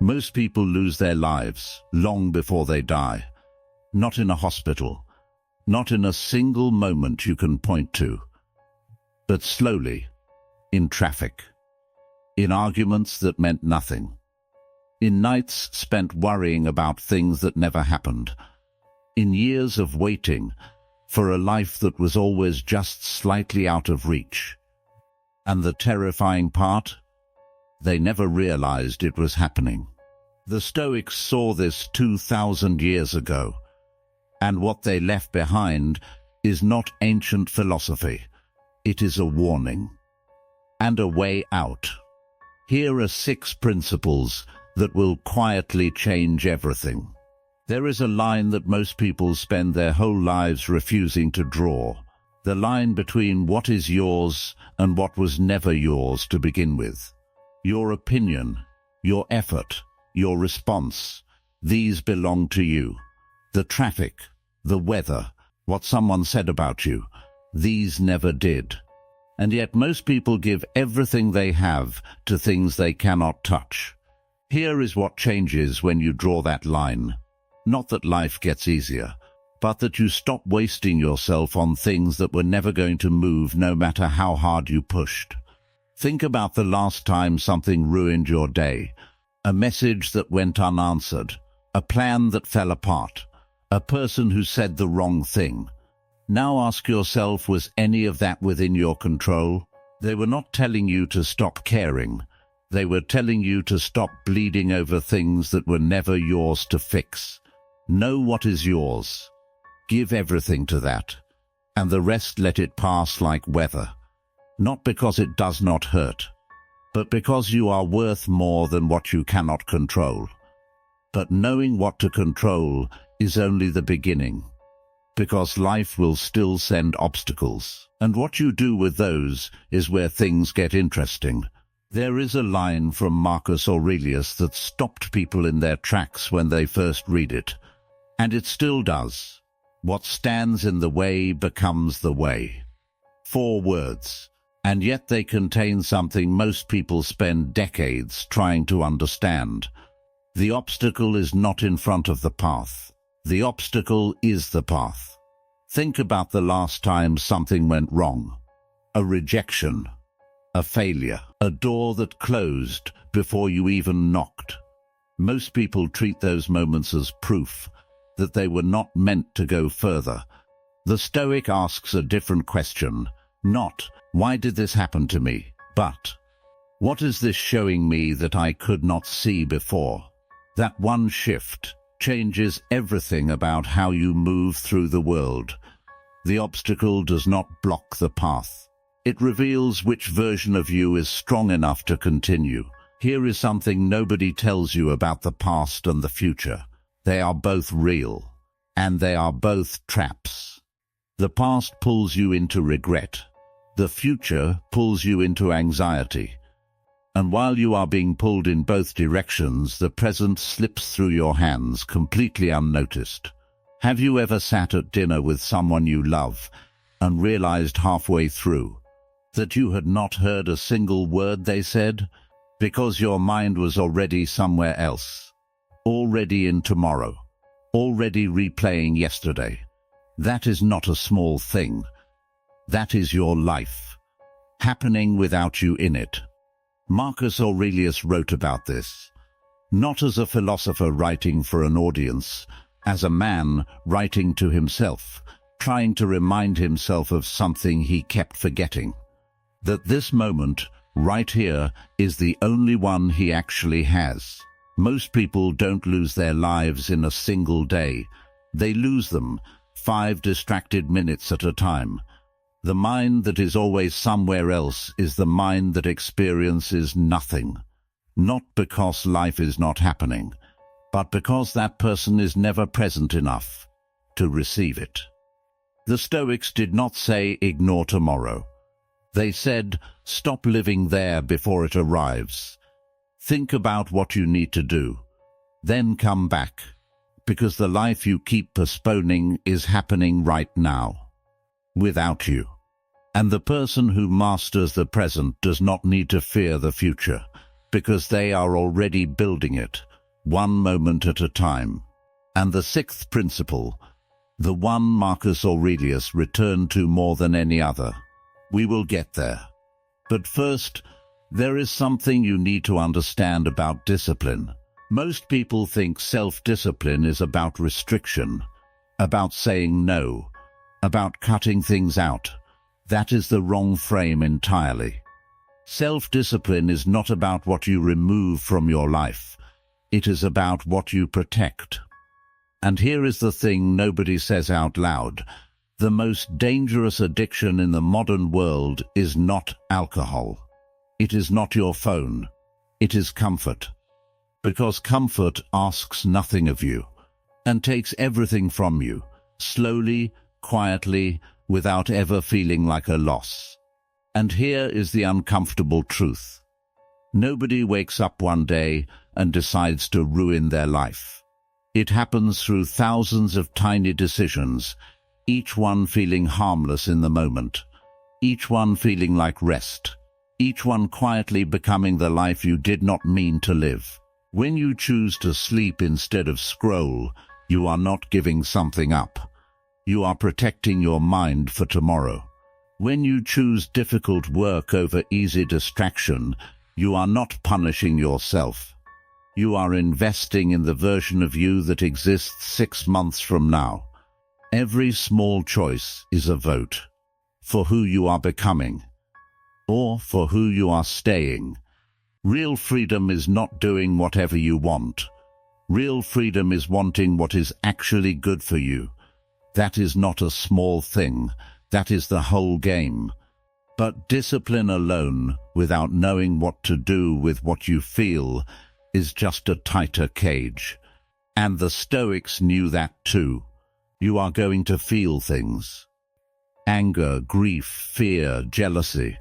Most people lose their lives long before they die. Not in a hospital, not in a single moment you can point to, but slowly, in traffic, in arguments that meant nothing, in nights spent worrying about things that never happened, in years of waiting for a life that was always just slightly out of reach. And the terrifying part? They never realized it was happening. The Stoics saw this 2,000 years ago, and what they left behind is not ancient philosophy. It is a warning and a way out. Here are 6 principles that will quietly change everything. There is a line that most people spend their whole lives refusing to draw. The line between what is yours and what was never yours to begin with. Your opinion, your effort, your response, these belong to you. The traffic, the weather, what someone said about you, these never did. And yet most people give everything they have to things they cannot touch. Here is what changes when you draw that line. Not that life gets easier, but that you stop wasting yourself on things that were never going to move no matter how hard you pushed. Think about the last time something ruined your day, a message that went unanswered, a plan that fell apart, a person who said the wrong thing. Now ask yourself, was any of that within your control? They were not telling you to stop caring. They were telling you to stop bleeding over things that were never yours to fix. Know what is yours. Give everything to that, and the rest let it pass like weather. Not because it does not hurt, but because you are worth more than what you cannot control. But knowing what to control is only the beginning, because life will still send obstacles, and what you do with those is where things get interesting. There is a line from Marcus Aurelius that stopped people in their tracks when they first read it, and it still does. What stands in the way becomes the way. 4 words, and yet they contain something most people spend decades trying to understand. The obstacle is not in front of the path. The obstacle is the path. Think about the last time something went wrong. A rejection, a failure, a door that closed before you even knocked. Most people treat those moments as proof that they were not meant to go further. The Stoic asks a different question, not, why did this happen to me, but, what is this showing me that I could not see before? That one shift changes everything about how you move through the world. The obstacle does not block the path. It reveals which version of you is strong enough to continue. Here is something nobody tells you about the past and the future. They are both real, and they are both traps. The past pulls you into regret. The future pulls you into anxiety. And while you are being pulled in both directions, the present slips through your hands completely unnoticed. Have you ever sat at dinner with someone you love and realized halfway through that you had not heard a single word they said because your mind was already somewhere else, already in tomorrow, already replaying yesterday? That is not a small thing. That is your life, happening without you in it. Marcus Aurelius wrote about this, not as a philosopher writing for an audience, as a man writing to himself, trying to remind himself of something he kept forgetting. That this moment, right here, is the only one he actually has. Most people don't lose their lives in a single day. They lose them 5 distracted minutes at a time. The mind that is always somewhere else is the mind that experiences nothing. Not because life is not happening, but because that person is never present enough to receive it. The Stoics did not say ignore tomorrow. They said stop living there before it arrives. Think about what you need to do. Then come back, because the life you keep postponing is happening right now, without you. And the person who masters the present does not need to fear the future, because they are already building it, one moment at a time. And the sixth principle, the one Marcus Aurelius returned to more than any other. We will get there. But first, there is something you need to understand about discipline. Most people think self-discipline is about restriction, about saying no, about cutting things out. That is the wrong frame entirely. Self-discipline is not about what you remove from your life. It is about what you protect. And here is the thing nobody says out loud. The most dangerous addiction in the modern world is not alcohol. It is not your phone. It is comfort. Because comfort asks nothing of you and takes everything from you, slowly, quietly, without ever feeling like a loss. And here is the uncomfortable truth. Nobody wakes up one day and decides to ruin their life. It happens through thousands of tiny decisions, each one feeling harmless in the moment, each one feeling like rest, each one quietly becoming the life you did not mean to live. When you choose to sleep instead of scroll, you are not giving something up. You are protecting your mind for tomorrow. When you choose difficult work over easy distraction, you are not punishing yourself. You are investing in the version of you that exists 6 months from now. Every small choice is a vote for who you are becoming or for who you are staying. Real freedom is not doing whatever you want. Real freedom is wanting what is actually good for you. That is not a small thing. That is the whole game. But discipline alone, without knowing what to do with what you feel, is just a tighter cage. And the Stoics knew that too. You are going to feel things. Anger, grief, fear, jealousy,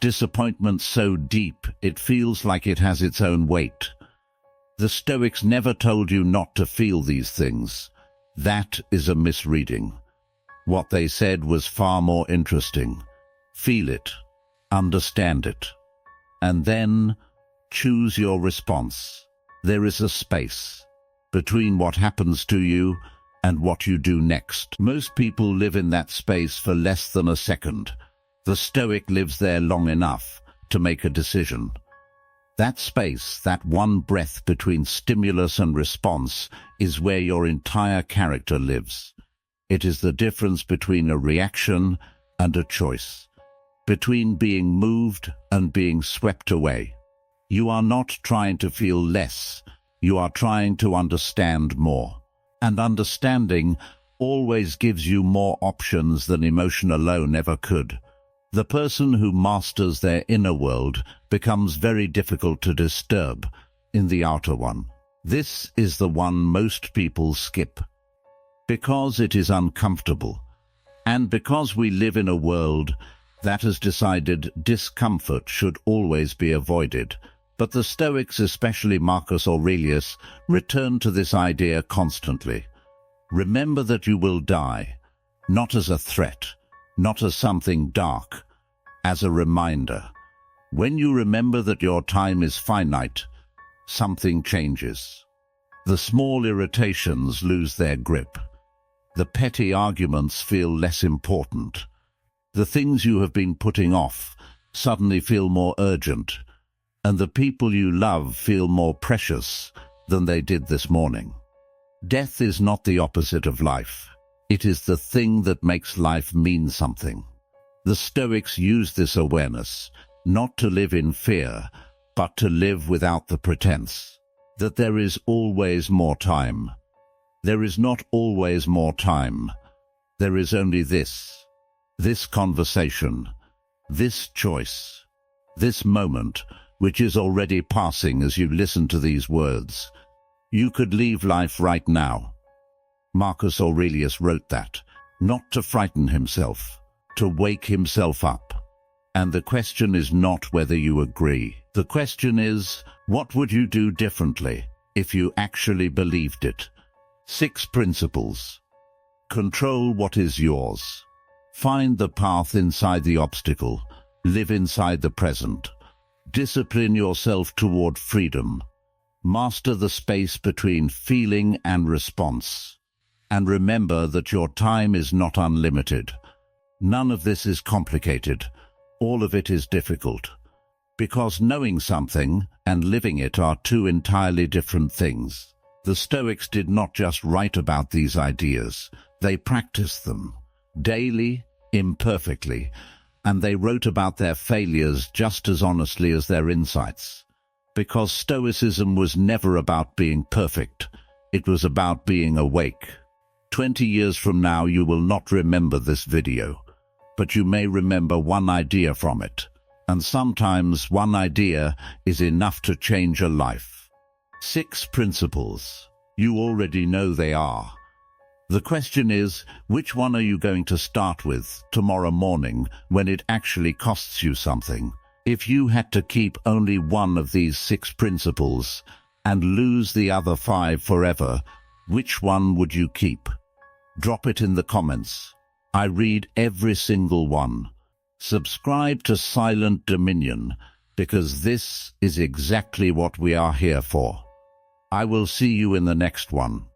disappointment so deep it feels like it has its own weight. The Stoics never told you not to feel these things. That is a misreading. What they said was far more interesting. Feel it, understand it, and then choose your response. There is a space between what happens to you and what you do next. Most people live in that space for less than a second. The Stoic lives there long enough to make a decision. That space, that one breath between stimulus and response, is where your entire character lives. It is the difference between a reaction and a choice, between being moved and being swept away. You are not trying to feel less, you are trying to understand more. And understanding always gives you more options than emotion alone ever could. The person who masters their inner world becomes very difficult to disturb in the outer one. This is the one most people skip, because it is uncomfortable, and because we live in a world that has decided discomfort should always be avoided. But the Stoics, especially Marcus Aurelius, return to this idea constantly. Remember that you will die, not as a threat, not as something dark, as a reminder. When you remember that your time is finite, something changes. The small irritations lose their grip. The petty arguments feel less important. The things you have been putting off suddenly feel more urgent, and the people you love feel more precious than they did this morning. Death is not the opposite of life. It is the thing that makes life mean something. The Stoics use this awareness, not to live in fear, but to live without the pretense that there is always more time. There is not always more time. There is only this conversation, this choice, this moment, which is already passing as you listen to these words. You could leave life right now. Marcus Aurelius wrote that, not to frighten himself, to wake himself up. And the question is not whether you agree. The question is, what would you do differently if you actually believed it? 6 principles. Control what is yours. Find the path inside the obstacle. Live inside the present. Discipline yourself toward freedom. Master the space between feeling and response. And remember that your time is not unlimited. None of this is complicated. All of it is difficult. Because knowing something and living it are two entirely different things. The Stoics did not just write about these ideas. They practiced them daily, imperfectly, and they wrote about their failures just as honestly as their insights. Because Stoicism was never about being perfect. It was about being awake. 20 years from now you will not remember this video, but you may remember one idea from it. And sometimes one idea is enough to change a life. 6 principles. You already know they are. The question is, which one are you going to start with tomorrow morning when it actually costs you something? If you had to keep only one of these 6 principles and lose the other 5 forever, which one would you keep? Drop it in the comments. I read every single one. Subscribe to Silent Dominion, because this is exactly what we are here for. I will see you in the next one.